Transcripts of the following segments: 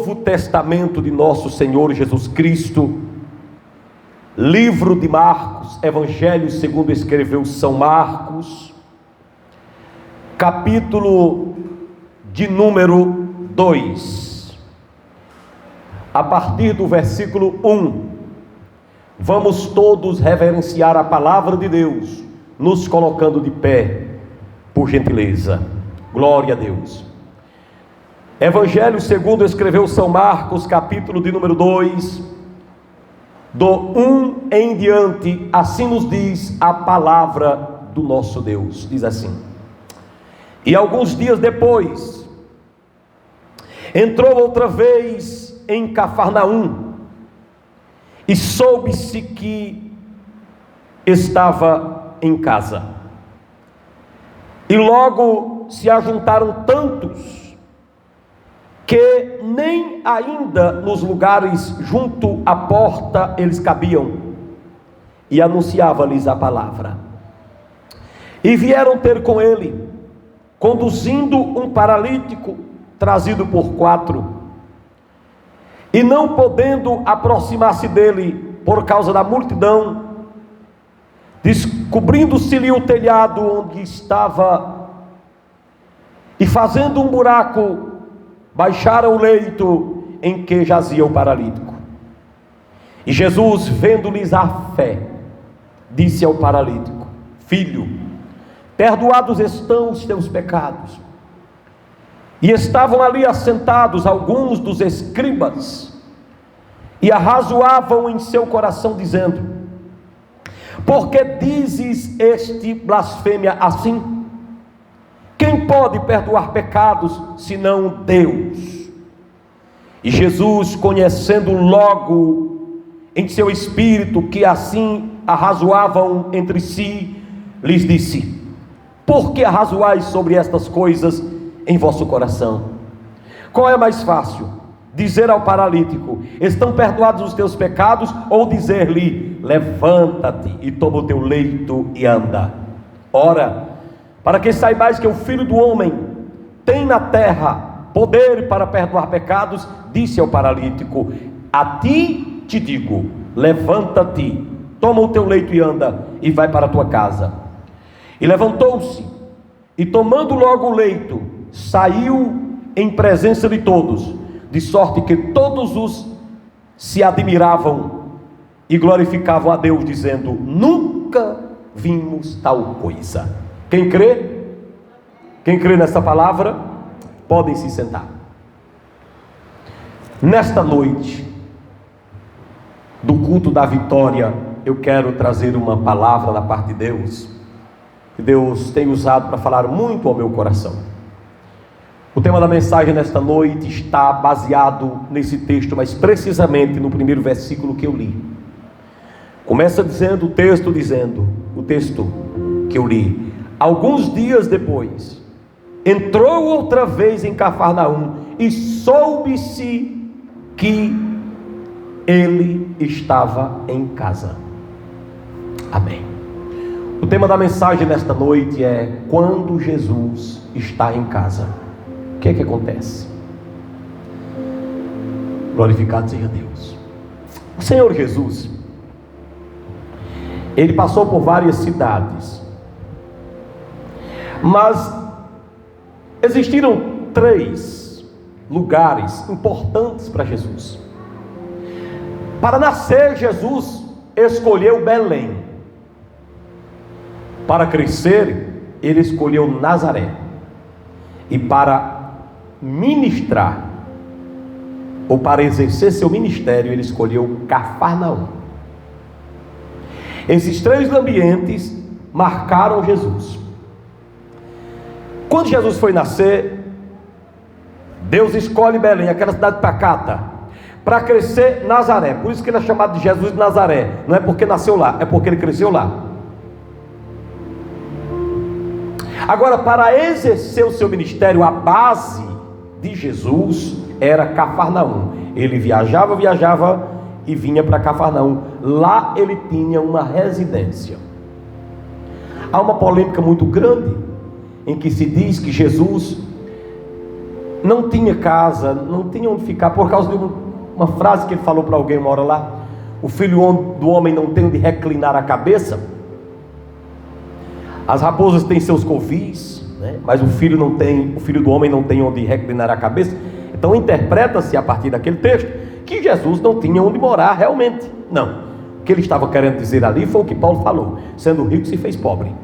Novo Testamento de nosso Senhor Jesus Cristo, livro de Marcos, Evangelho segundo escreveu São Marcos, capítulo de número 2, a partir do versículo 1, vamos todos reverenciar a palavra de Deus, nos colocando de pé, por gentileza. Glória a Deus. Evangelho segundo escreveu São Marcos, capítulo de número 2, do 1 em diante, assim nos diz a palavra do nosso Deus. Diz assim: e alguns dias depois, entrou outra vez em Cafarnaum, e soube-se que estava em casa. E logo se ajuntaram tantos, que nem ainda nos lugares junto à porta eles cabiam, e anunciava-lhes a palavra. E vieram ter com ele, conduzindo um paralítico, trazido por 4, e não podendo aproximar-se dele, por causa da multidão, descobrindo-se-lhe o telhado onde estava, e fazendo um buraco, baixaram o leito em que jazia o paralítico. E Jesus, vendo-lhes a fé, disse ao paralítico: filho, perdoados estão os teus pecados. E estavam ali assentados alguns dos escribas, e arrazoavam em seu coração, dizendo: por que dizes este blasfêmia assim? Quem pode perdoar pecados, senão Deus? E Jesus, conhecendo logo em seu espírito que assim arrazoavam entre si, lhes disse: por que arrazoais sobre estas coisas em vosso coração? Qual é mais fácil? Dizer ao paralítico: estão perdoados os teus pecados, ou dizer-lhe: levanta-te e toma o teu leito e anda? Ora, para que saibais que o Filho do Homem tem na terra poder para perdoar pecados, disse ao paralítico: a ti te digo, levanta-te, toma o teu leito e anda, e vai para a tua casa. E levantou-se, e tomando logo o leito, saiu em presença de todos, de sorte que todos os se admiravam e glorificavam a Deus, dizendo: nunca vimos tal coisa. Quem crê? Quem crê nessa palavra, podem se sentar. Nesta noite do culto da vitória, eu quero trazer uma palavra da parte de Deus, que Deus tem usado para falar muito ao meu coração. O tema da mensagem nesta noite está baseado nesse texto, mas precisamente no primeiro versículo que eu li. Começa dizendo, o texto que eu li: alguns dias depois, entrou outra vez em Cafarnaum, e soube-se que ele estava em casa. Amém. O tema da mensagem nesta noite é: quando Jesus está em casa, o que é que acontece? Glorificado seja Deus. O Senhor Jesus, ele passou por várias cidades, mas existiram 3 lugares importantes para Jesus. Para nascer, Jesus escolheu Belém. Para crescer, ele escolheu Nazaré. E para ministrar, ou para exercer seu ministério, ele escolheu Cafarnaum. Esses 3 ambientes marcaram Jesus. Quando Jesus foi nascer, Deus escolhe Belém, aquela cidade pacata, para crescer Nazaré. Por isso que ele é chamado de Jesus de Nazaré. Não é porque nasceu lá, é porque ele cresceu lá. Agora, para exercer o seu ministério, a base de Jesus era Cafarnaum. Ele viajava e vinha para Cafarnaum. Lá ele tinha uma residência. Há uma polêmica muito grande em que se diz que Jesus não tinha casa, não tinha onde ficar, por causa de uma frase que ele falou para alguém uma hora lá: o filho do homem não tem onde reclinar a cabeça. As raposas têm seus covis, né? Mas o filho do homem não tem onde reclinar a cabeça. Então interpreta-se a partir daquele texto que Jesus não tinha onde morar realmente. Não, o que ele estava querendo dizer ali foi o que Paulo falou: sendo rico se fez pobre,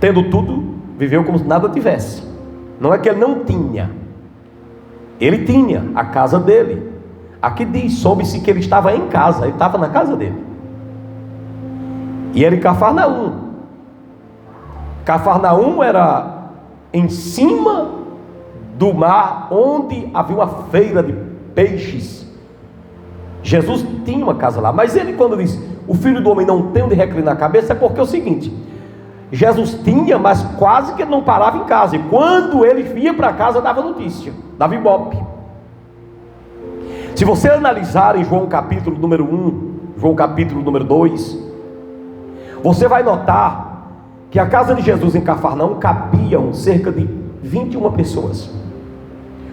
tendo tudo viveu como se nada tivesse. Não é que ele não tinha, ele tinha a casa dele. Aqui diz, soube-se que ele estava em casa, ele estava na casa dele, e era em Cafarnaum. Cafarnaum era em cima do mar, onde havia uma feira de peixes. Jesus tinha uma casa lá, mas ele, quando diz o filho do homem não tem onde reclinar a cabeça, é porque é o seguinte: Jesus tinha, mas quase que ele não parava em casa, e quando ele vinha para casa dava notícia, dava ibope. Se você analisar em João capítulo número 1, João capítulo número 2, você vai notar que a casa de Jesus em Cafarnaum cabiam cerca de 21 pessoas.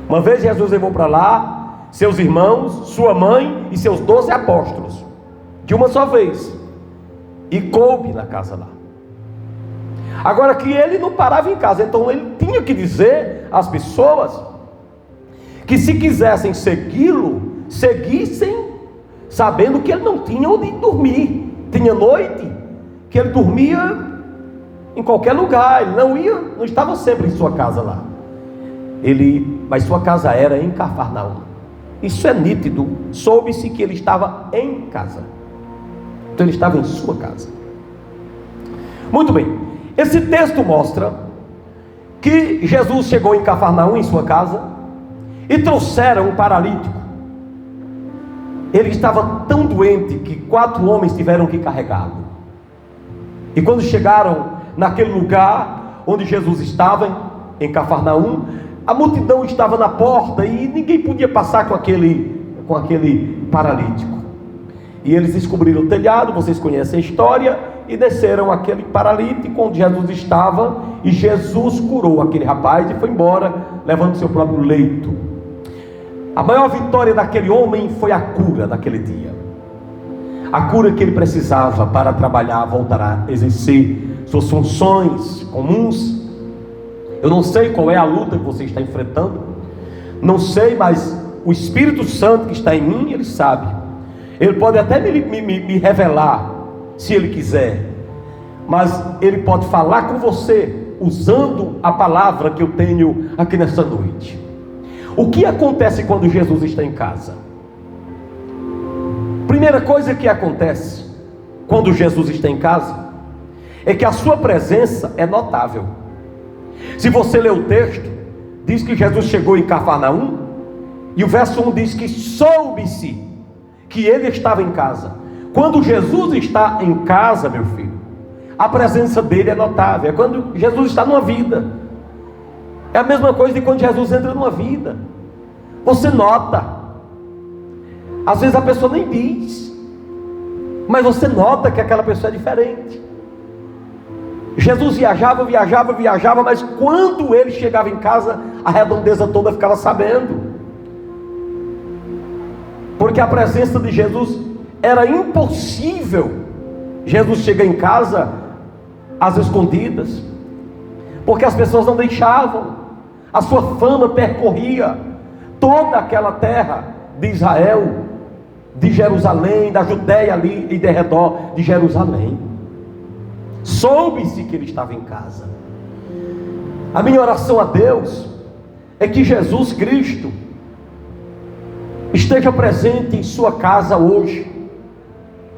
Uma vez Jesus levou para lá seus irmãos, sua mãe e seus 12 apóstolos, de uma só vez, e coube na casa lá. Agora que ele não parava em casa, então ele tinha que dizer às pessoas que se quisessem segui-lo, seguissem sabendo que ele não tinha onde dormir. Tinha noite que ele dormia em qualquer lugar, ele não estava sempre em sua casa lá. Mas sua casa era em Cafarnaum. Isso é nítido. Soube-se que ele estava em casa. Então ele estava em sua casa. Muito bem. Esse texto mostra que Jesus chegou em Cafarnaum, em sua casa, e trouxeram um paralítico. Ele estava tão doente que 4 homens tiveram que carregá-lo. E quando chegaram naquele lugar onde Jesus estava, em Cafarnaum, a multidão estava na porta e ninguém podia passar com aquele paralítico. E eles descobriram o telhado, vocês conhecem a história, e desceram aquele paralítico onde Jesus estava, e Jesus curou aquele rapaz e foi embora, levando seu próprio leito. A maior vitória daquele homem foi a cura daquele dia. A cura que ele precisava para trabalhar, voltar a exercer suas funções comuns. Eu não sei qual é a luta que você está enfrentando, não sei, mas o Espírito Santo que está em mim, ele sabe. Ele pode até me revelar, se ele quiser, mas ele pode falar com você usando a palavra que eu tenho aqui nessa noite. O que acontece quando Jesus está em casa? Primeira coisa que acontece quando Jesus está em casa é que a sua presença é notável. Se você ler o texto, diz que Jesus chegou em Cafarnaum, e o verso 1 diz que soube-se que ele estava em casa. Quando Jesus está em casa, meu filho, a presença dele é notável. É quando Jesus está numa vida. É a mesma coisa de quando Jesus entra numa vida. Você nota. Às vezes a pessoa nem diz, mas você nota que aquela pessoa é diferente. Jesus viajava, mas quando ele chegava em casa, a redondeza toda ficava sabendo. Porque a presença de Jesus era impossível. Jesus chega em casa às escondidas, porque as pessoas não deixavam. A sua fama percorria toda aquela terra de Israel, de Jerusalém, da Judéia ali e de redor de Jerusalém. Soube-se que ele estava em casa. A minha oração a Deus é que Jesus Cristo esteja presente em sua casa hoje,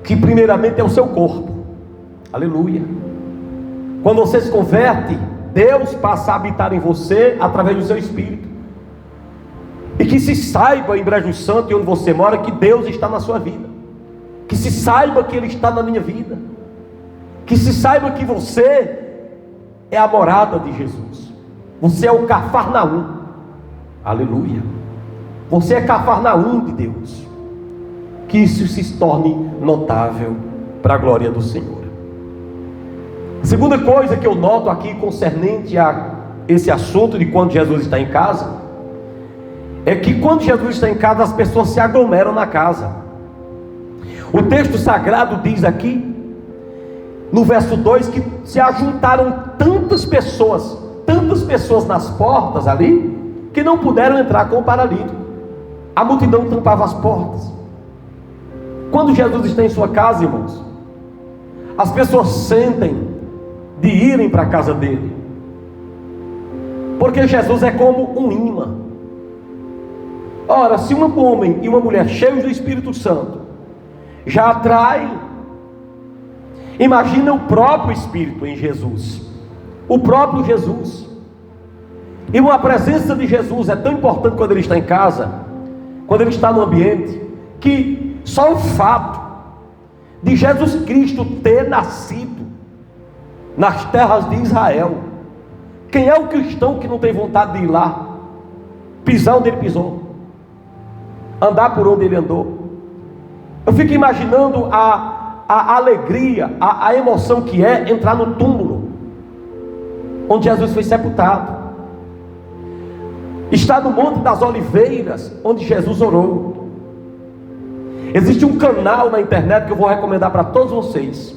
que primeiramente é o seu corpo. Aleluia. Quando você se converte, Deus passa a habitar em você através do seu Espírito. E que se saiba em Brejo Santo, e onde você mora, que Deus está na sua vida. Que se saiba que Ele está na minha vida. Que se saiba que você é a morada de Jesus. Você é o Cafarnaum. Aleluia. Você é Cafarnaum de Deus. Que isso se torne notável para a glória do Senhor. A segunda coisa que eu noto aqui concernente a esse assunto de quando Jesus está em casa é que quando Jesus está em casa, as pessoas se aglomeram na casa. O texto sagrado diz aqui, no verso 2, que se ajuntaram tantas pessoas nas portas ali, que não puderam entrar com o paralítico. A multidão tampava as portas. Quando Jesus está em sua casa, irmãos, as pessoas sentem de irem para a casa dele, porque Jesus é como um imã. Ora, se um homem e uma mulher cheios do Espírito Santo já atraem, imagina o próprio Espírito em Jesus, o próprio Jesus. E a presença de Jesus é tão importante quando ele está em casa, quando ele está no ambiente, que só o fato de Jesus Cristo ter nascido nas terras de Israel, quem é o cristão que não tem vontade de ir lá, pisar onde ele pisou, andar por onde ele andou? Eu fico imaginando a alegria, a emoção que é entrar no túmulo onde Jesus foi sepultado, está no Monte das Oliveiras, onde Jesus orou. Existe um canal na internet que eu vou recomendar para todos vocês,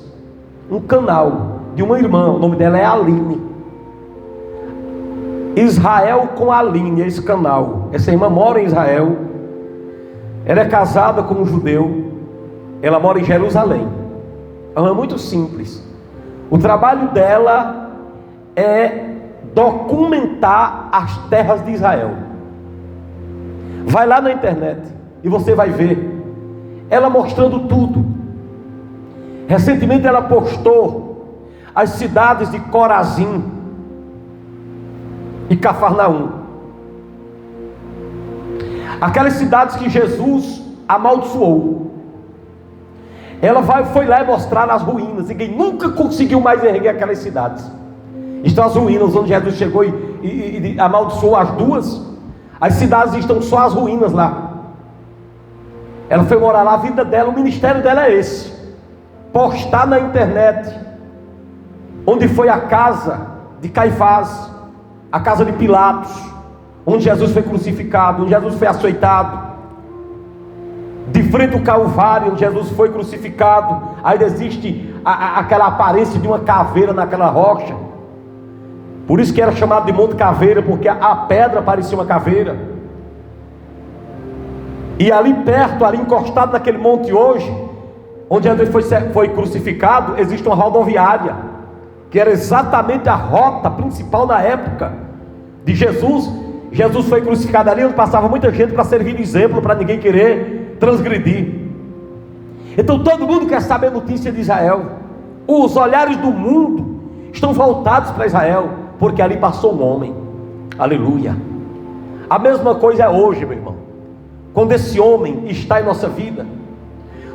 um canal de uma irmã, o nome dela é Aline, Israel com Aline, é esse canal. Essa irmã mora em Israel, ela é casada com um judeu, ela mora em Jerusalém. Ela é muito simples. O trabalho dela é documentar as terras de Israel. Vai lá na internet e você vai ver ela mostrando tudo. Recentemente ela postou as cidades de Corazim e Cafarnaum, aquelas cidades que Jesus amaldiçoou. Ela foi lá e mostrar as ruínas. Ninguém nunca conseguiu mais erguer aquelas cidades. Estão as ruínas onde Jesus chegou e amaldiçoou as duas. As cidades estão só as ruínas lá. Ela foi morar lá, a vida dela, o ministério dela é esse: postar na internet onde foi a casa de Caifás, a casa de Pilatos, onde Jesus foi crucificado, onde Jesus foi açoitado, de frente ao Calvário, onde Jesus foi crucificado. Ainda existe aquela aparência de uma caveira naquela rocha. Por isso que era chamado de Monte Caveira, porque a pedra parecia uma caveira. E ali perto, ali encostado naquele monte hoje, onde Jesus foi crucificado, existe uma rodoviária, que era exatamente a rota principal na época de Jesus. Jesus foi crucificado ali, onde passava muita gente para servir de exemplo, para ninguém querer transgredir. Então todo mundo quer saber a notícia de Israel. Os olhares do mundo estão voltados para Israel, porque ali passou um homem. Aleluia. A mesma coisa é hoje, meu irmão. Quando esse homem está em nossa vida,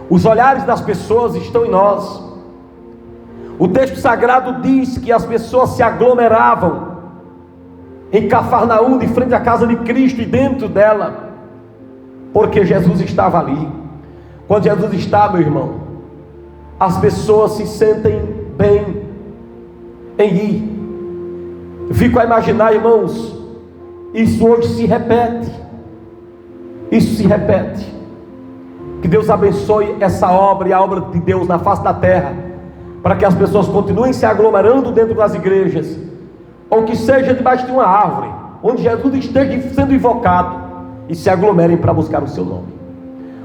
os olhares das pessoas estão em nós. O texto sagrado diz que as pessoas se aglomeravam em Cafarnaum, de frente à casa de Cristo e dentro dela, porque Jesus estava ali. Quando Jesus está, meu irmão, as pessoas se sentem bem em ir. Fico a imaginar, irmãos, isso hoje se repete. Isso se repete. Que Deus abençoe essa obra e a obra de Deus na face da terra, para que as pessoas continuem se aglomerando dentro das igrejas, ou que seja debaixo de uma árvore, onde Jesus esteja sendo invocado, e se aglomerem para buscar o seu nome.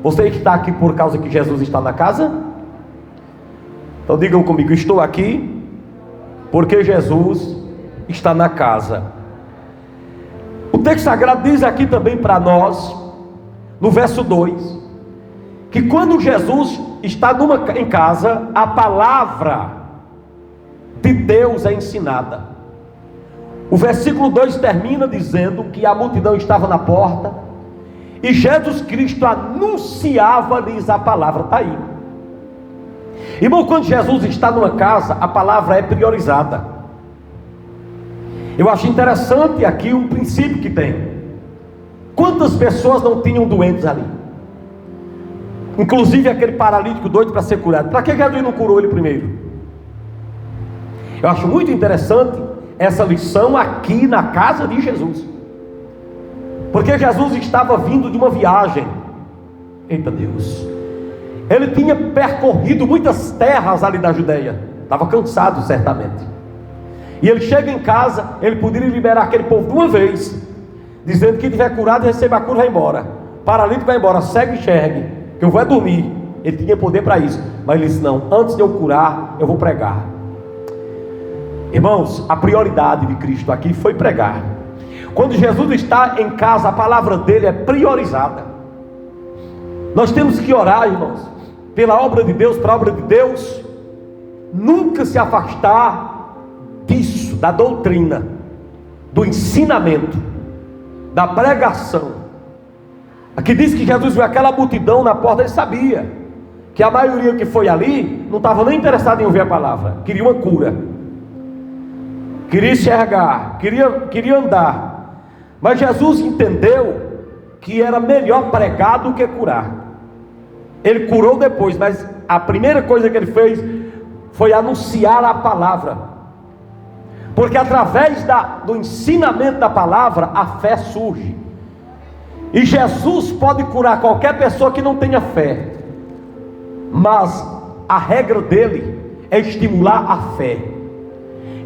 Você está aqui por causa que Jesus está na casa? Então digam comigo: estou aqui porque Jesus está na casa. O texto sagrado diz aqui também para nós, no verso 2, que quando Jesus está em casa, a palavra de Deus é ensinada. O versículo 2 termina dizendo que a multidão estava na porta e Jesus Cristo anunciava-lhes a palavra. Está aí, irmão. Quando Jesus está numa casa, a palavra é priorizada. Eu acho interessante aqui um princípio que tem. Quantas pessoas não tinham doentes ali? Inclusive aquele paralítico doido para ser curado. Para que Jesus não curou ele primeiro? Eu acho muito interessante essa lição aqui na casa de Jesus, porque Jesus estava vindo de uma viagem. Eita Deus! Ele tinha percorrido muitas terras ali da Judeia, estava cansado certamente. E ele chega em casa, ele poderia liberar aquele povo de uma vez, dizendo que tiver curado, receba a cura, vai embora. Paralítico vai embora, cego enxergue, que eu vou dormir. Ele tinha poder para isso, mas ele disse: não, antes de eu curar, eu vou pregar. Irmãos, a prioridade de Cristo aqui foi pregar. Quando Jesus está em casa, a palavra dele é priorizada. Nós temos que orar, irmãos, pela obra de Deus, para a obra de Deus, nunca se afastar disso, da doutrina, do ensinamento, da pregação. Aqui diz que Jesus viu aquela multidão na porta, ele sabia que a maioria que foi ali não estava nem interessada em ouvir a palavra, queria uma cura, queria enxergar, queria andar. Mas Jesus entendeu que era melhor pregar do que curar. Ele curou depois, mas a primeira coisa que ele fez foi anunciar a palavra, porque através do ensinamento da palavra a fé surge. E Jesus pode curar qualquer pessoa que não tenha fé, mas a regra dele é estimular a fé.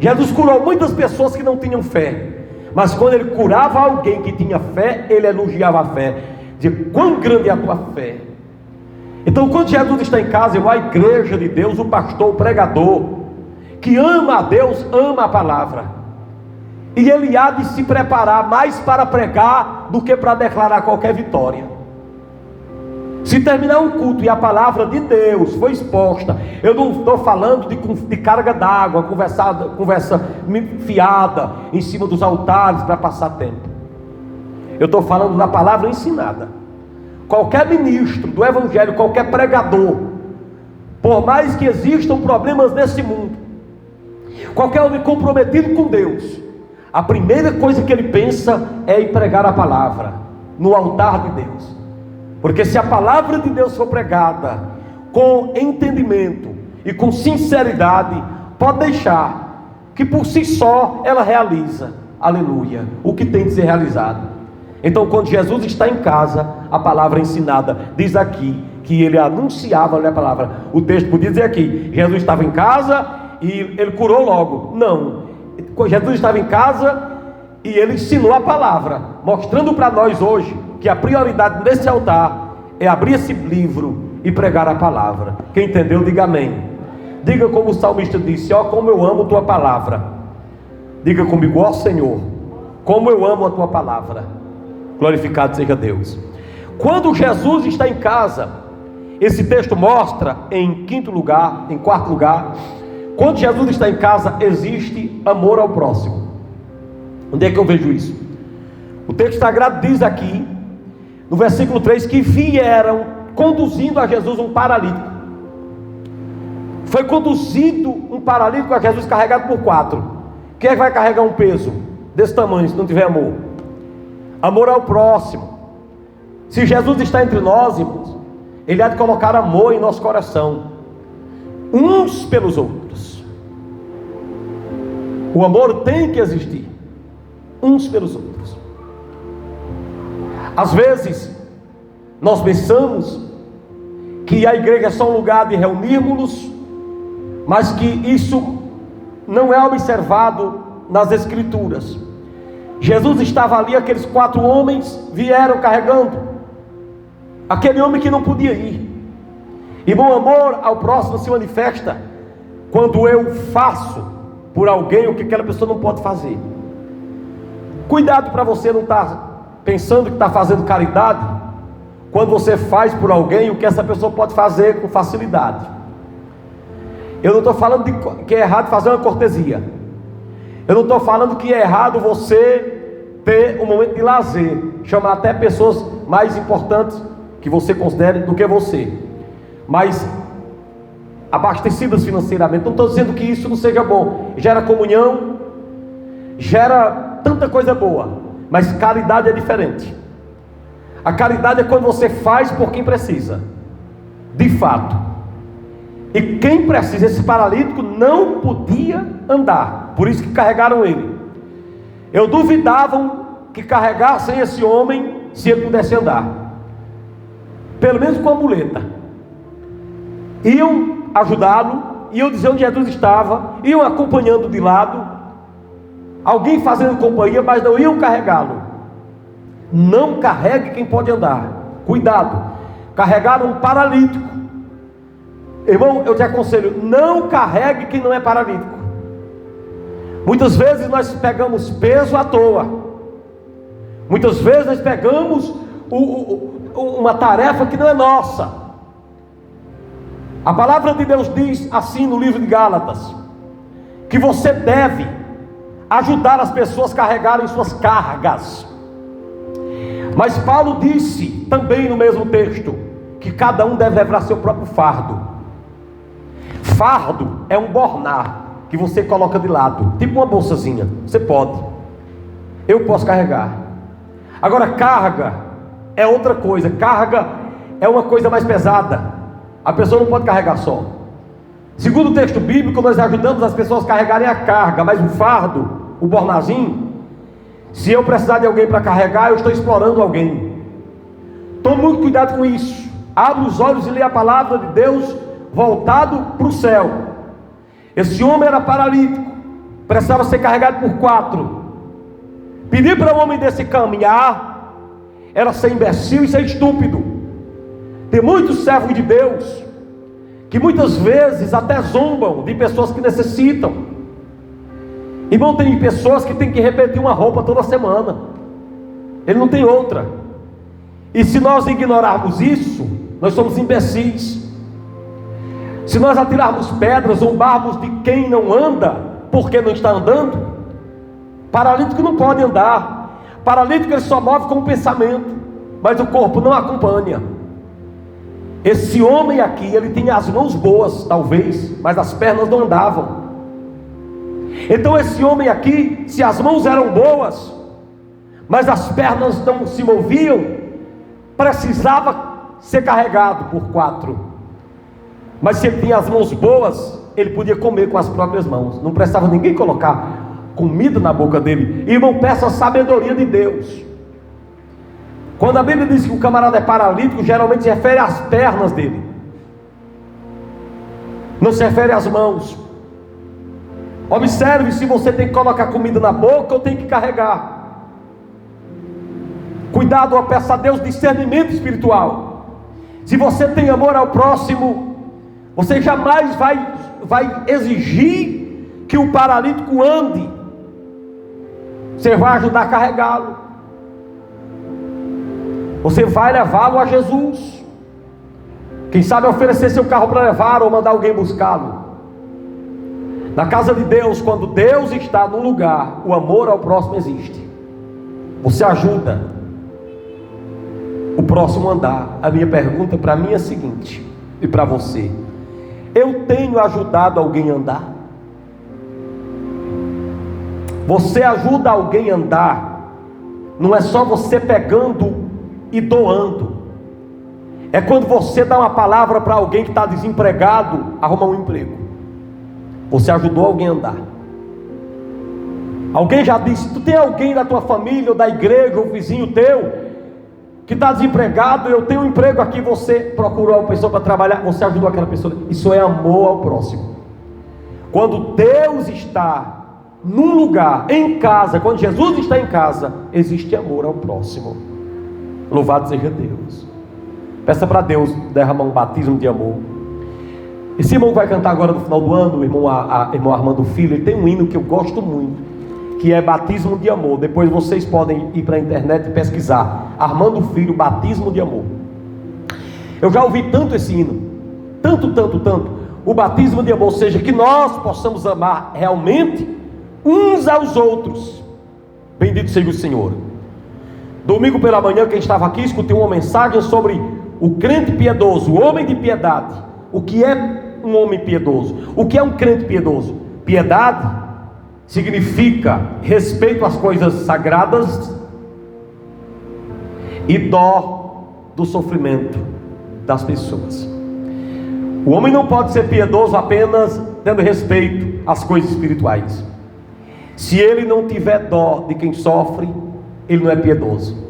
Jesus curou muitas pessoas que não tinham fé, mas quando ele curava alguém que tinha fé, ele elogiava a fé, dizia: quão grande é a tua fé. Então, quando Jesus está em casa, a igreja de Deus, o pastor, o pregador, que ama a Deus, ama a palavra, e ele há de se preparar mais para pregar do que para declarar qualquer vitória. Se terminar um culto e a palavra de Deus foi exposta, eu não estou falando de carga d'água, conversa fiada em cima dos altares para passar tempo. Eu estou falando da palavra ensinada. Qualquer ministro do evangelho, qualquer pregador, por mais que existam problemas nesse mundo, qualquer homem comprometido com Deus, a primeira coisa que ele pensa é em pregar a palavra no altar de Deus. Porque se a palavra de Deus for pregada com entendimento e com sinceridade, pode deixar que por si só ela realiza, aleluia, o que tem de ser realizado. Então, quando Jesus está em casa, a palavra ensinada, diz aqui que ele anunciava a palavra. O texto podia dizer aqui: Jesus estava em casa e ele curou logo. Não, Jesus estava em casa e ele ensinou a palavra, mostrando para nós hoje que a prioridade desse altar é abrir esse livro e pregar a palavra. Quem entendeu, diga amém. Diga como o salmista disse: ó, como eu amo tua palavra. Diga comigo: ó Senhor, como eu amo a tua palavra. Glorificado seja Deus. Quando Jesus está em casa, esse texto mostra em quarto lugar, quando Jesus está em casa, existe amor ao próximo. Onde é que eu vejo isso? O texto sagrado diz aqui, no versículo 3, que vieram conduzindo a Jesus um paralítico. Foi conduzido um paralítico a Jesus carregado por 4. Quem é que vai carregar um peso desse tamanho se não tiver amor? Amor ao próximo. Se Jesus está entre nós, irmãos, ele há de colocar amor em nosso coração, uns pelos outros. O amor tem que existir, uns pelos outros. Às vezes nós pensamos que a igreja é só um lugar de reunirmos-nos, mas que isso não é observado nas escrituras. Jesus estava ali, aqueles 4 homens vieram carregando aquele homem que não podia ir. E bom, amor ao próximo se manifesta quando eu faço por alguém o que aquela pessoa não pode fazer. Cuidado para você não estar pensando que está fazendo caridade quando você faz por alguém o que essa pessoa pode fazer com facilidade. Eu não estou falando que é errado fazer uma cortesia. Eu não estou falando que é errado você ter um momento de lazer, chamar até pessoas mais importantes que você considere do que você, mas abastecidas financeiramente. Não estou dizendo que isso não seja bom, gera comunhão, gera tanta coisa boa, mas caridade é diferente. A caridade é quando você faz por quem precisa, de fato. E quem precisa, esse paralítico não podia andar, por isso que carregaram ele. Eu duvidavam que carregassem esse homem se ele pudesse andar, pelo menos com a muleta. Iam ajudá-lo, iam dizer onde Jesus estava, iam acompanhando de lado, alguém fazendo companhia, mas não iam carregá-lo. Não carregue quem pode andar, cuidado. Carregaram um paralítico. Irmão, eu te aconselho, não carregue quem não é paralítico. Muitas vezes nós pegamos peso à toa. Muitas vezes nós pegamos uma tarefa que não é nossa. A palavra de Deus diz assim no livro de Gálatas, que você deve ajudar as pessoas a carregarem suas cargas. Mas Paulo disse também no mesmo texto, que cada um deve levar seu próprio fardo. Fardo é um bornar que você coloca de lado, tipo uma bolsazinha. Você pode, eu posso carregar. Agora carga é outra coisa. Carga é uma coisa mais pesada. A pessoa não pode carregar só. Segundo o texto bíblico, nós ajudamos as pessoas a carregarem a carga, mas o fardo, o bornazinho, se eu precisar de alguém para carregar, eu estou explorando alguém. Tome muito cuidado com isso. Abre os olhos e lê a palavra de Deus voltado para o céu. Esse homem era paralítico, precisava ser carregado por 4. Pedir para um homem desse caminhar era ser imbecil e ser estúpido. Tem muitos servos de Deus que muitas vezes até zombam de pessoas que necessitam. Irmão, tem pessoas que tem que repetir uma roupa toda semana, ele não tem outra. E se nós ignorarmos isso, nós somos imbecis. Se nós atirarmos pedras, zombarmos de quem não anda, porque não está andando, paralítico não pode andar. Paralítico ele só move com o pensamento, mas o corpo não acompanha. Esse homem aqui, ele tinha as mãos boas, talvez, mas as pernas não andavam. Então esse homem aqui, se as mãos eram boas, mas as pernas não se moviam, precisava ser carregado por 4. Mas se ele tinha as mãos boas, ele podia comer com as próprias mãos, não precisava ninguém colocar comida na boca dele. Irmão, peça a sabedoria de Deus. Quando a Bíblia diz que o camarada é paralítico, geralmente se refere às pernas dele, não se refere às mãos. Observe se você tem que colocar comida na boca ou tem que carregar. Cuidado, peça a Deus discernimento espiritual. Se você tem amor ao próximo, você jamais vai exigir que o paralítico ande. Você vai ajudar a carregá-lo. Você vai levá-lo a Jesus. Quem sabe oferecer seu carro para levar ou mandar alguém buscá-lo. Na casa de Deus, quando Deus está num lugar, o amor ao próximo existe. Você ajuda o próximo a andar. A minha pergunta para mim é a seguinte, e para você: eu tenho ajudado alguém a andar? Você ajuda alguém a andar, não é só você pegando e doando. É quando você dá uma palavra para alguém que está desempregado arrumar um emprego. Você ajudou alguém a andar. Alguém já disse: tu tem alguém da tua família ou da igreja ou vizinho teu que está desempregado, eu tenho um emprego aqui, você procurou uma pessoa para trabalhar, você ajudou aquela pessoa. Isso é amor ao próximo. Quando Deus está num lugar, em casa, quando Jesus está em casa, existe amor ao próximo. Louvado seja Deus. Peça para Deus derramar um batismo de amor. Esse irmão vai cantar agora no final do ano, o irmão Armando Filho, ele tem um hino que eu gosto muito, que é Batismo de Amor. Depois vocês podem ir para a internet e pesquisar Armando Filho, Batismo de Amor. Eu já ouvi tanto esse hino, tanto, o batismo de amor, ou seja, que nós possamos amar realmente uns aos outros. Bendito seja o Senhor. Domingo pela manhã, quem estava aqui, escutei uma mensagem sobre o crente piedoso, o homem de piedade. O que é um homem piedoso? O que é um crente piedoso? Piedade significa respeito às coisas sagradas e dó do sofrimento das pessoas. O homem não pode ser piedoso apenas tendo respeito às coisas espirituais. Se ele não tiver dó de quem sofre, ele não é piedoso.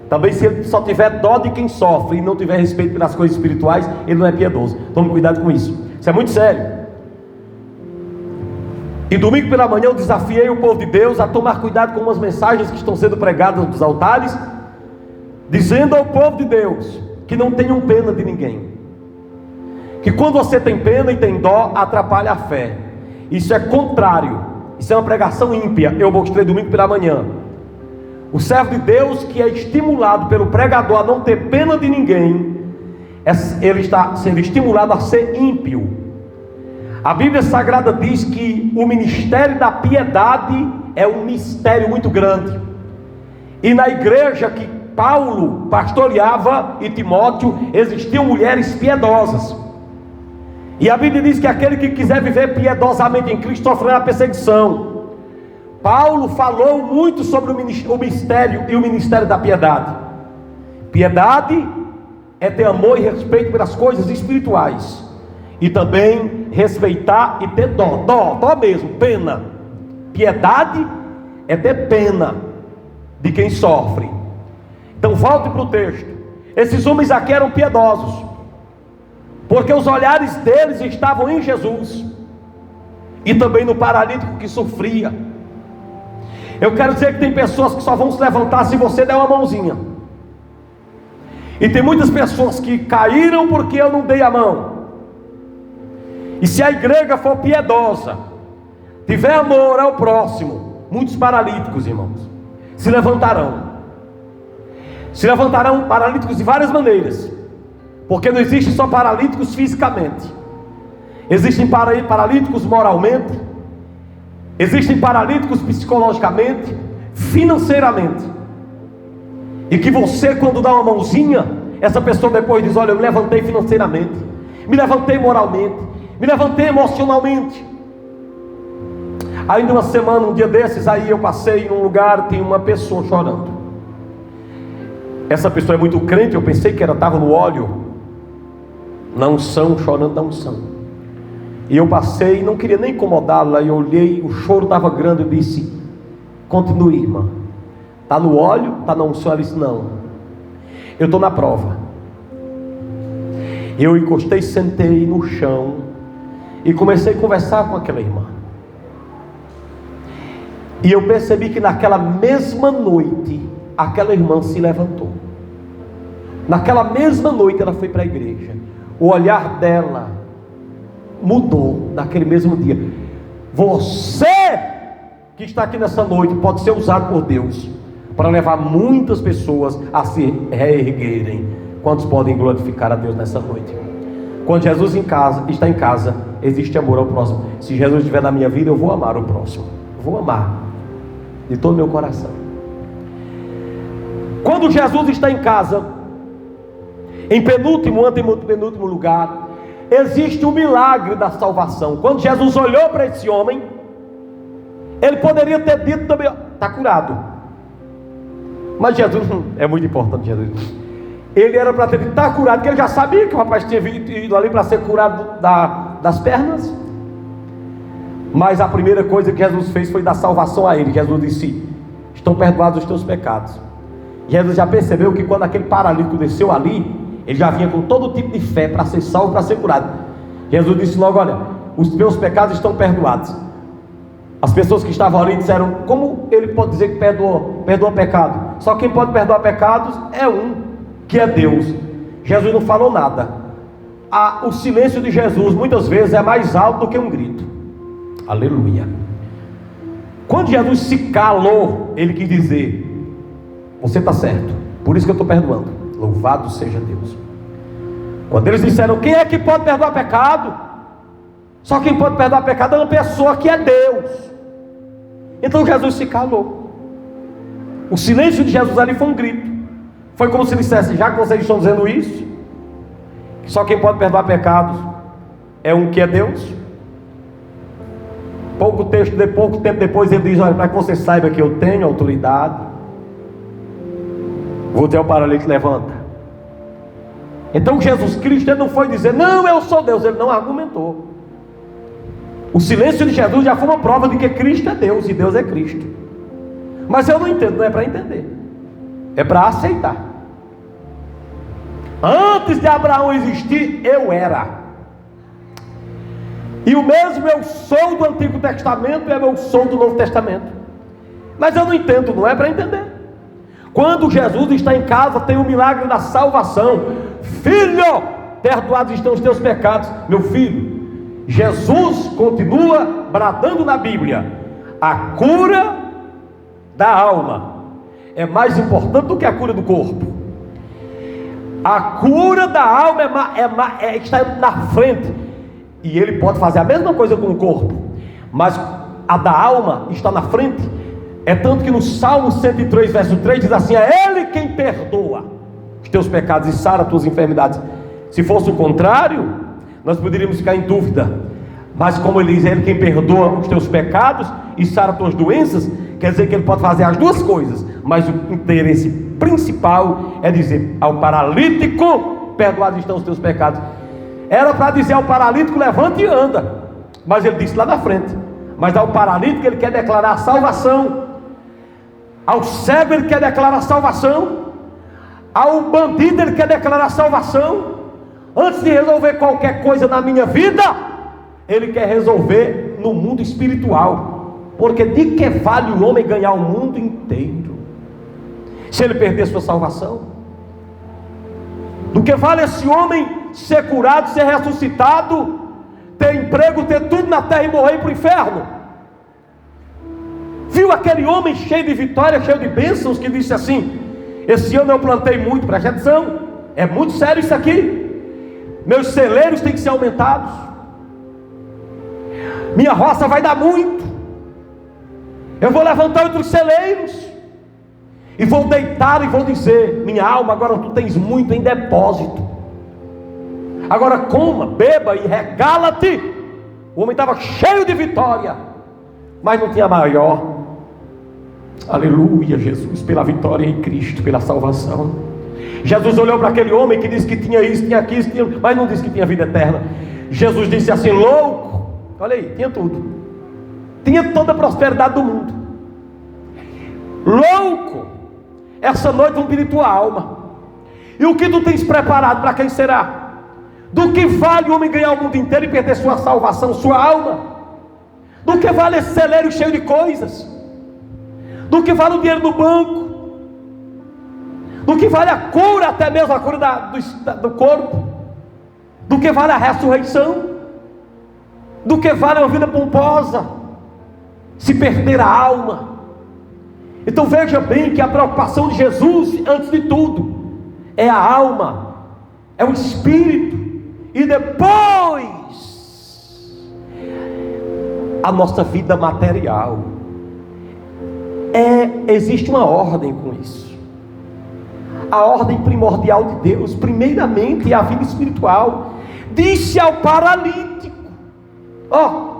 Também, se ele só tiver dó de quem sofre e não tiver respeito pelas coisas espirituais, ele não é piedoso. Tome cuidado com isso. Isso é muito sério. E domingo pela manhã eu desafiei o povo de Deus a tomar cuidado com umas mensagens que estão sendo pregadas nos altares, dizendo ao povo de Deus que não tenham pena de ninguém, que quando você tem pena e tem dó, atrapalha a fé. Isso é contrário, isso é uma pregação ímpia. Eu mostrei domingo pela manhã. O servo de Deus que é estimulado pelo pregador a não ter pena de ninguém, ele está sendo estimulado a ser ímpio. A Bíblia Sagrada diz que o ministério da piedade é um mistério muito grande. E na igreja que Paulo pastoreava e Timóteo, existiam mulheres piedosas. E a Bíblia diz que aquele que quiser viver piedosamente em Cristo sofrerá perseguição. Paulo falou muito sobre o mistério e o ministério da piedade. Piedade é ter amor e respeito pelas coisas espirituais. E também respeitar e ter dó mesmo, pena. Piedade é ter pena de quem sofre. Então volte para o texto. Esses homens aqui eram piedosos, porque os olhares deles estavam em Jesus, e também no paralítico que sofria. Eu quero dizer que tem pessoas que só vão se levantar se você der uma mãozinha. E tem muitas pessoas que caíram porque eu não dei a mão. E se a igreja for piedosa, tiver amor ao próximo, muitos paralíticos, irmãos, se levantarão. Se levantarão paralíticos de várias maneiras, porque não existe só paralíticos fisicamente. Existem paralíticos moralmente, existem paralíticos psicologicamente, financeiramente. E que você, quando dá uma mãozinha, essa pessoa depois diz: olha, eu me levantei financeiramente, me levantei moralmente, me levantei emocionalmente. Ainda uma semana, um dia desses, aí eu passei em um lugar, tem uma pessoa chorando. Essa pessoa é muito crente, eu pensei que ela estava no óleo, na unção, chorando na unção. E eu passei, não queria nem incomodá-la, e eu olhei, o choro estava grande, eu disse: continue, irmã. Está no óleo, está na unção? Ela disse: não, eu estou na prova. Eu encostei, sentei no chão e comecei a conversar com aquela irmã. E eu percebi que naquela mesma noite, aquela irmã se levantou. Naquela mesma noite ela foi para a igreja. O olhar dela mudou naquele mesmo dia. Você que está aqui nessa noite pode ser usado por Deus para levar muitas pessoas a se reerguerem. Quantos podem glorificar a Deus nessa noite? Quando Jesus está em casa, existe amor ao próximo. Se Jesus estiver na minha vida, eu vou amar o próximo. Vou amar de todo o meu coração. Quando Jesus está em casa, em antepenúltimo lugar, existe o milagre da salvação. Quando Jesus olhou para esse homem, ele poderia ter dito também: está curado. Mas Jesus, é muito importante Jesus, ele era para ter dito: está curado, porque ele já sabia que o rapaz tinha ido ali para ser curado das pernas. Mas a primeira coisa que Jesus fez foi dar salvação a ele. Jesus disse: estão perdoados os teus pecados. Jesus já percebeu que quando aquele paralítico desceu ali, ele já vinha com todo tipo de fé para ser salvo, para ser curado. Jesus disse logo: olha, os teus pecados estão perdoados. As pessoas que estavam ali disseram: como ele pode dizer que perdoa pecado? Só quem pode perdoar pecados é um, que é Deus. Jesus não falou nada. O silêncio de Jesus muitas vezes é mais alto do que um grito. Aleluia. Quando Jesus se calou, ele quis dizer: você está certo, por isso que eu estou perdoando. Louvado seja Deus. Quando eles disseram: quem é que pode perdoar pecado? Só quem pode perdoar pecado é uma pessoa que é Deus. Então Jesus se calou. O silêncio de Jesus ali foi um grito. Foi como se ele dissesse: já que vocês estão dizendo isso, que só quem pode perdoar pecados é um que é Deus. Pouco tempo depois ele diz: olha, para que você saiba que eu tenho autoridade, vou ter o paralítico, levanta. Então Jesus Cristo, ele não foi dizer: não, eu sou Deus. Ele não argumentou. O silêncio de Jesus já foi uma prova de que Cristo é Deus e Deus é Cristo. Mas eu não entendo, não é para entender. É para aceitar. Antes de Abraão existir, eu era. E o mesmo eu sou do Antigo Testamento, é eu sou do Novo Testamento. Mas eu não entendo, não é para entender. Quando Jesus está em casa, tem o milagre da salvação. Filho, perdoados estão os teus pecados. Meu filho, Jesus continua bradando na Bíblia: a cura da alma é mais importante do que a cura do corpo. A cura da alma está na frente. E ele pode fazer a mesma coisa com o corpo, mas a da alma está na frente. É tanto que no Salmo 103, verso 3 diz assim: é Ele quem perdoa os teus pecados e sara as tuas enfermidades. Se fosse o contrário, nós poderíamos ficar em dúvida. Mas como ele diz, é Ele quem perdoa os teus pecados e sara as tuas doenças, quer dizer que Ele pode fazer as duas coisas. Mas o interesse principal é dizer ao paralítico: perdoados estão os teus pecados. Era para dizer ao paralítico: levante e anda. Mas Ele disse lá na frente. Mas ao paralítico Ele quer declarar a salvação. Ao cego Ele quer declarar a salvação. Ao bandido Ele quer declarar a salvação. Antes de resolver qualquer coisa na minha vida, Ele quer resolver no mundo espiritual. Porque de que vale o homem ganhar o mundo inteiro se ele perder sua salvação? Do que vale esse homem ser curado, ser ressuscitado, ter emprego, ter tudo na terra e morrer para o inferno? Viu aquele homem cheio de vitória, cheio de bênçãos, que disse assim: esse ano eu plantei muito, preste atenção, é muito sério isso aqui. Meus celeiros têm que ser aumentados, minha roça vai dar muito, eu vou levantar outros celeiros e vou deitar e vou dizer: minha alma, agora tu tens muito em depósito, agora coma, beba e regala-te. O homem estava cheio de vitória, mas não tinha maior. Aleluia, Jesus, pela vitória em Cristo, pela salvação. Jesus olhou para aquele homem que disse que tinha isso, tinha aquilo, mas não disse que tinha vida eterna. Jesus disse assim: louco, olha aí, tinha tudo, tinha toda a prosperidade do mundo. Louco, essa noite vão pedir tua alma. E o que tu tens preparado, para quem será? Do que vale o homem ganhar o mundo inteiro e perder sua salvação, sua alma? Do que vale esse celeiro cheio de coisas? Do que vale o dinheiro no banco? Do que vale a cura, até mesmo a cura do corpo? Do que vale a ressurreição? Do que vale uma vida pomposa se perder a alma? Então veja bem que a preocupação de Jesus, antes de tudo, é a alma, é o espírito, e depois a nossa vida material. Existe uma ordem com isso. A ordem primordial de Deus, primeiramente, é a vida espiritual. Disse ao paralítico,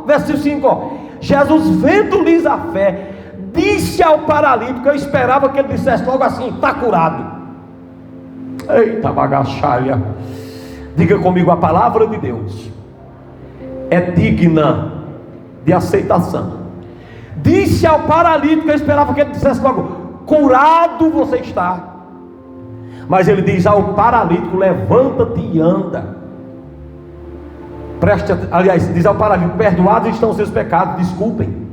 versículo 5, Jesus, vendo-lhes a fé, disse ao paralítico, eu esperava que ele dissesse logo assim: está curado. Eita bagaçalha. Diga comigo: a palavra de Deus é digna de aceitação. Disse ao paralítico, eu esperava que ele dissesse logo: curado você está. Mas ele diz ao paralítico: levanta-te e anda. Diz ao paralítico: perdoados estão os seus pecados. Desculpem,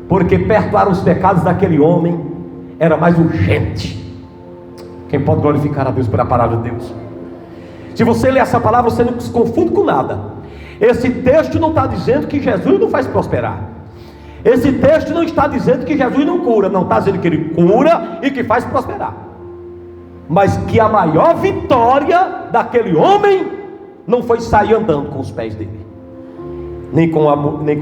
porque perdoar os pecados daquele homem era mais urgente. Quem pode glorificar a Deus pela palavra de Deus? Se você ler essa palavra, você não se confunde com nada. Esse texto não está dizendo que Jesus não faz prosperar. Esse texto não está dizendo que Jesus não cura. Não está dizendo que Ele cura e que faz prosperar. Mas que a maior vitória daquele homem não foi sair andando com os pés dele, nem com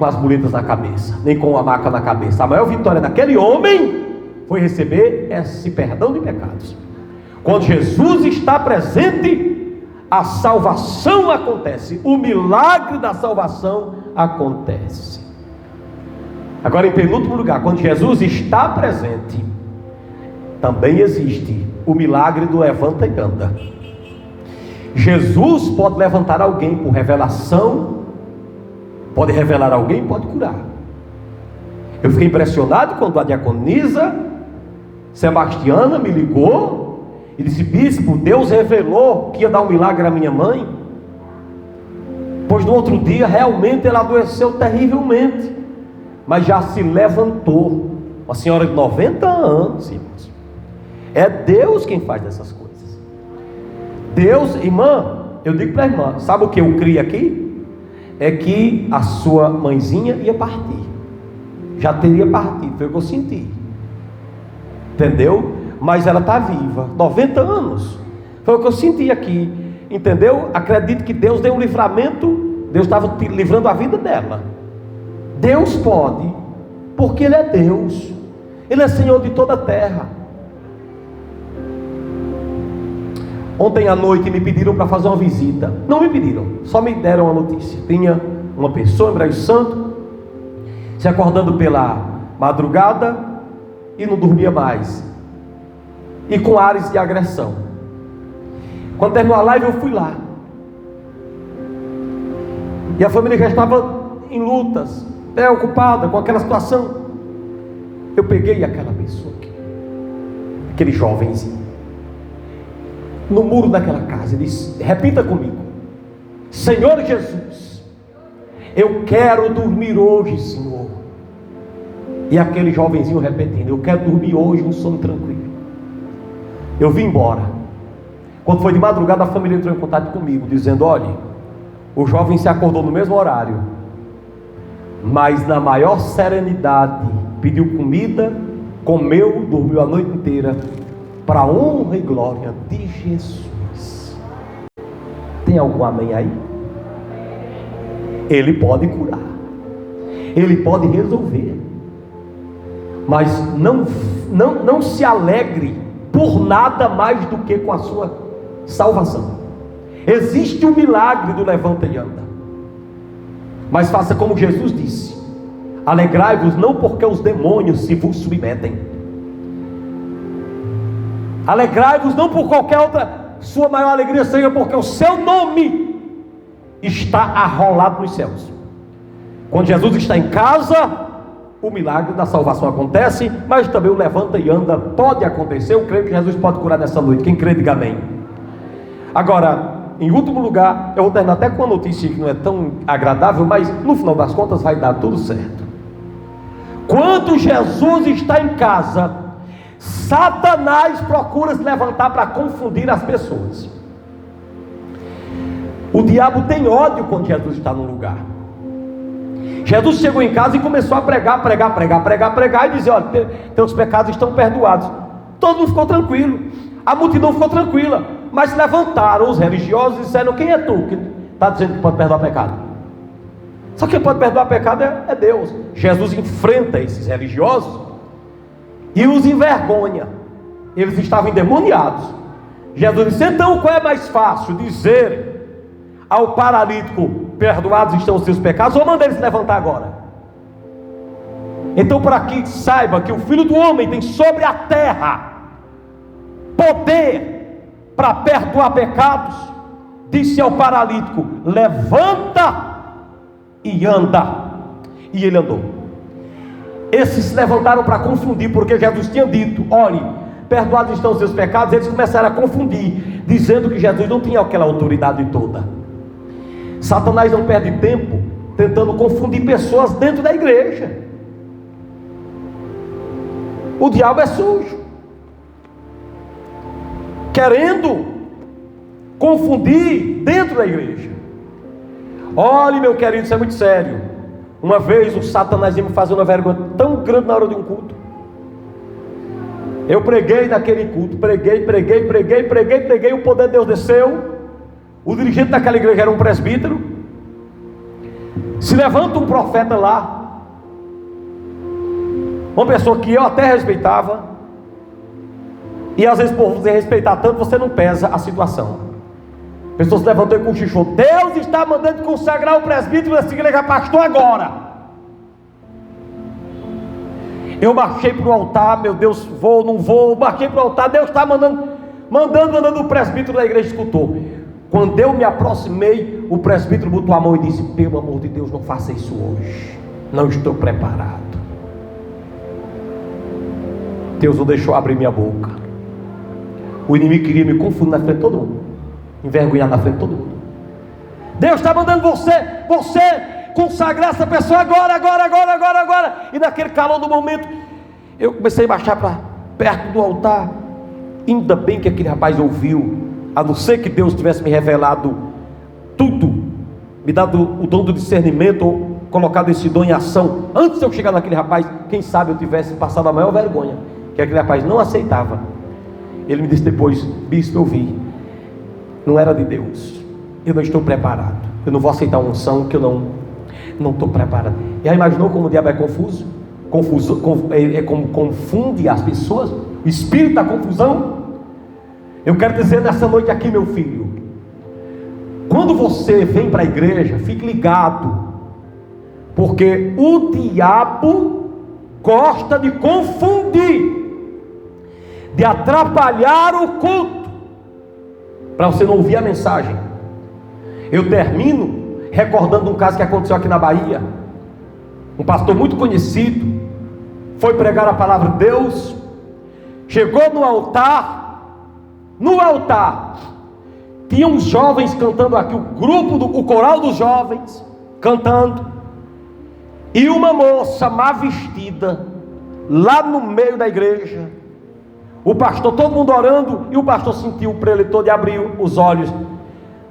as muletas na cabeça, nem com a maca na cabeça. A maior vitória daquele homem foi receber esse perdão de pecados. Quando Jesus está presente, a salvação acontece, o milagre da salvação acontece. Agora, em penúltimo lugar, quando Jesus está presente, também existe o milagre do levanta e anda. Jesus pode levantar alguém por revelação, pode revelar alguém, pode curar. Eu fiquei impressionado quando a diaconisa Sebastiana me ligou e disse: bispo, Deus revelou que ia dar um milagre à minha mãe. Pois no outro dia realmente ela adoeceu terrivelmente, mas já se levantou. Uma senhora de 90 anos, irmãos. É Deus quem faz essas coisas. Deus, irmã, eu digo para a irmã, sabe o que eu criei aqui? É que a sua mãezinha ia partir. Já teria partido, foi o que eu senti. Entendeu? Mas ela está viva, 90 anos. Foi o que eu senti aqui. Entendeu? Acredito que Deus deu um livramento. Deus estava livrando a vida dela. Deus pode, porque Ele é Deus. Ele é Senhor de toda a terra. Ontem à noite me pediram para fazer uma visita. Não me pediram, só me deram a notícia. Tinha uma pessoa em Brejo Santo se acordando pela madrugada e não dormia mais, e com ares de agressão. Quando terminou a live, eu fui lá, e a família já estava em lutas, preocupada com aquela situação. Eu peguei aquela pessoa aqui, aquele jovenzinho, no muro daquela casa, e disse: repita comigo: Senhor Jesus, eu quero dormir hoje, Senhor. E aquele jovenzinho repetindo: eu quero dormir hoje um sono tranquilo. Eu vim embora. Quando foi de madrugada, a família entrou em contato comigo, dizendo: olha, o jovem se acordou no mesmo horário, mas na maior serenidade, pediu comida, comeu, dormiu a noite inteira, para a honra e glória de Jesus. Tem algum amém aí? Ele pode curar, Ele pode resolver, mas não se alegre por nada mais do que com a sua salvação. Existe um milagre do levanta e anda, mas faça como Jesus disse: alegrai-vos não porque os demônios se vos submetem, alegrai-vos não por qualquer outra, sua maior alegria seja porque o seu nome está arrolado nos céus. Quando Jesus está em casa, o milagre da salvação acontece, mas também o levanta e anda pode acontecer. Eu creio que Jesus pode curar nessa noite. Quem crê, diga amém. Agora, em último lugar, eu vou terminar até com uma notícia que não é tão agradável, mas no final das contas vai dar tudo certo. Quando Jesus está em casa, Satanás procura se levantar para confundir as pessoas. O diabo tem ódio quando Jesus está no lugar. Jesus chegou em casa e começou a pregar e dizer: olha, teus pecados estão perdoados. Todo mundo ficou tranquilo, a multidão ficou tranquila, mas se levantaram os religiosos e disseram: quem é tu que está dizendo que pode perdoar pecado? Só quem pode perdoar pecado é Deus. Jesus enfrenta esses religiosos e os envergonha. Eles estavam endemoniados. Jesus disse: então qual é mais fácil, dizer ao paralítico: perdoados estão os seus pecados, ou manda ele se levantar agora? Então, para que saiba que o Filho do Homem tem sobre a terra poder para perdoar pecados, disse ao paralítico: levanta e anda. E ele andou. Esses se levantaram para confundir, porque Jesus tinha dito: olhe, perdoados estão os seus pecados. Eles começaram a confundir, dizendo que Jesus não tinha aquela autoridade toda. Satanás não perde tempo tentando confundir pessoas dentro da igreja. O diabo é sujo, querendo confundir dentro da igreja. Olhe, meu querido, isso é muito sério. Uma vez o Satanás ia me fazer uma vergonha tão grande na hora de um culto. Eu preguei naquele culto, preguei, o poder de Deus desceu. O dirigente daquela igreja era um presbítero. Se levanta um profeta lá, uma pessoa que eu até respeitava, e às vezes por você respeitar tanto, você não pesa a situação. A pessoa se levantou e cochichou: Deus está mandando consagrar o presbítero dessa igreja pastor agora. Eu marchei para o altar, meu Deus, vou, não vou, marchei para o altar, Deus está mandando o presbítero da igreja escutou. Quando eu me aproximei, o presbítero botou a mão e disse: pelo amor de Deus, não faça isso hoje, não estou preparado. Deus não deixou abrir minha boca. O inimigo queria me confundir na frente de todo mundo, envergonhar na frente de todo mundo. Deus está mandando você consagrar essa pessoa agora. E naquele calor do momento, eu comecei a baixar para perto do altar. Ainda bem que aquele rapaz ouviu, a não ser que Deus tivesse me revelado tudo, me dado o dom do discernimento, ou colocado esse dom em ação, antes de eu chegar naquele rapaz, quem sabe eu tivesse passado a maior vergonha, que aquele rapaz não aceitava. Ele me disse depois: bispo, eu vi, não era de Deus, eu não estou preparado, eu não vou aceitar uma unção que eu não estou preparado. E aí imaginou como o diabo é confuso? Confunde as pessoas, o espírito da confusão. Eu quero dizer nessa noite aqui, meu filho, quando você vem para a igreja, fique ligado, porque o diabo gosta de confundir, de atrapalhar o culto, para você não ouvir a mensagem. Eu termino recordando um caso que aconteceu aqui na Bahia. Um pastor muito conhecido foi pregar a palavra de Deus, chegou no altar, tinha uns jovens cantando aqui, o coral dos jovens cantando, e uma moça mal vestida lá no meio da igreja. O pastor, todo mundo orando, e o pastor sentiu o preletor de abrir os olhos.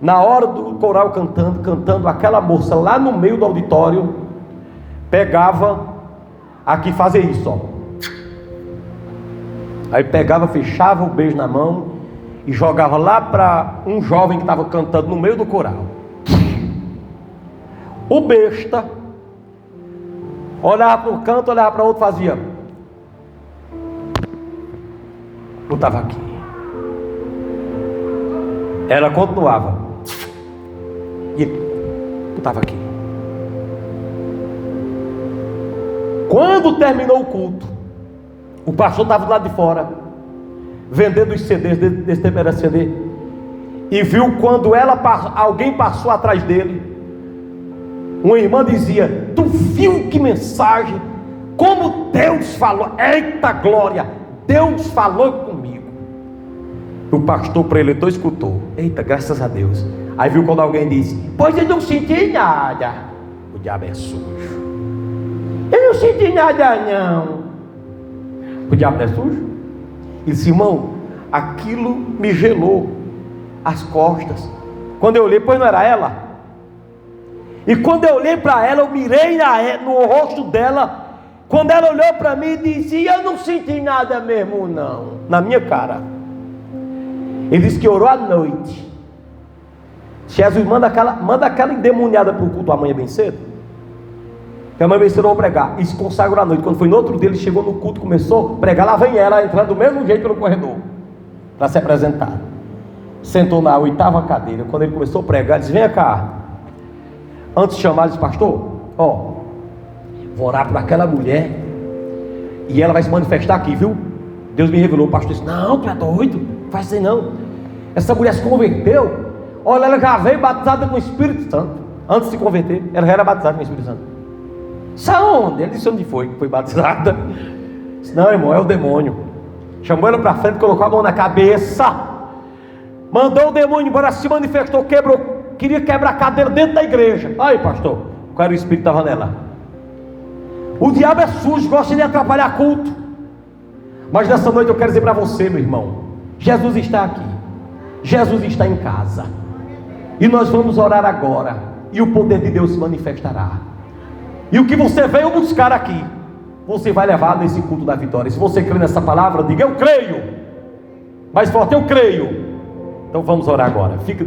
Na hora do coral cantando, aquela moça lá no meio do auditório pegava aqui, fazia isso, ó. Aí pegava, fechava o beijo na mão e jogava lá para um jovem que estava cantando no meio do coral. O besta olhava para um canto, olhava para outro, fazia, botava aqui. Ela continuava e botava aqui. Quando terminou o culto, o pastor estava do lado de fora, vendendo os CDs, desse tempo era CD, e viu quando alguém passou atrás dele. Uma irmã dizia: tu viu que mensagem? Como Deus falou, eita glória, Deus falou comigo. O pastor preletor escutou, eita, graças a Deus. Aí viu quando alguém disse: pois eu não senti nada. O diabo é sujo. Eu não senti nada não. O diabo é sujo? E disse: irmão, aquilo me gelou as costas. Quando eu olhei, pois não era ela. E quando eu olhei para ela, eu mirei no rosto dela. Quando ela olhou para mim e disse: eu não senti nada mesmo não, na minha cara. Ele disse que orou à noite. Jesus manda aquela endemoniada para o culto amanhã bem cedo, que amanhã bem cedo eu vou pregar, e se consagrou à noite. Quando foi no outro dia, ele chegou no culto, começou a pregar, lá vem ela entrando do mesmo jeito pelo corredor para se apresentar. Sentou na 8ª cadeira. Quando ele começou a pregar, ele disse: venha cá. Antes de chamar, ele disse: pastor, vou orar por aquela mulher e ela vai se manifestar aqui, viu? Deus me revelou. O pastor disse: não, tu é doido, não faz assim não. Essa mulher se converteu. Olha, ela já veio batizada com o Espírito Santo. Antes de se converter, ela já era batizada com o Espírito Santo. Sabe onde? Ele disse onde foi batizada. Disse: não, irmão, é o demônio. Chamou ela para frente, colocou a mão na cabeça, mandou o demônio embora, se manifestou, queria quebrar a cadeira dentro da igreja. Aí, pastor, qual era o espírito que estava nela? O diabo é sujo, gosta de atrapalhar culto. Mas nessa noite eu quero dizer para você, meu irmão, Jesus está aqui, Jesus está em casa, e nós vamos orar agora, e o poder de Deus se manifestará. E o que você veio buscar aqui, você vai levar nesse culto da vitória. Se você crê nessa palavra, diga: eu creio. Mais forte: eu creio. Então vamos orar agora. Fique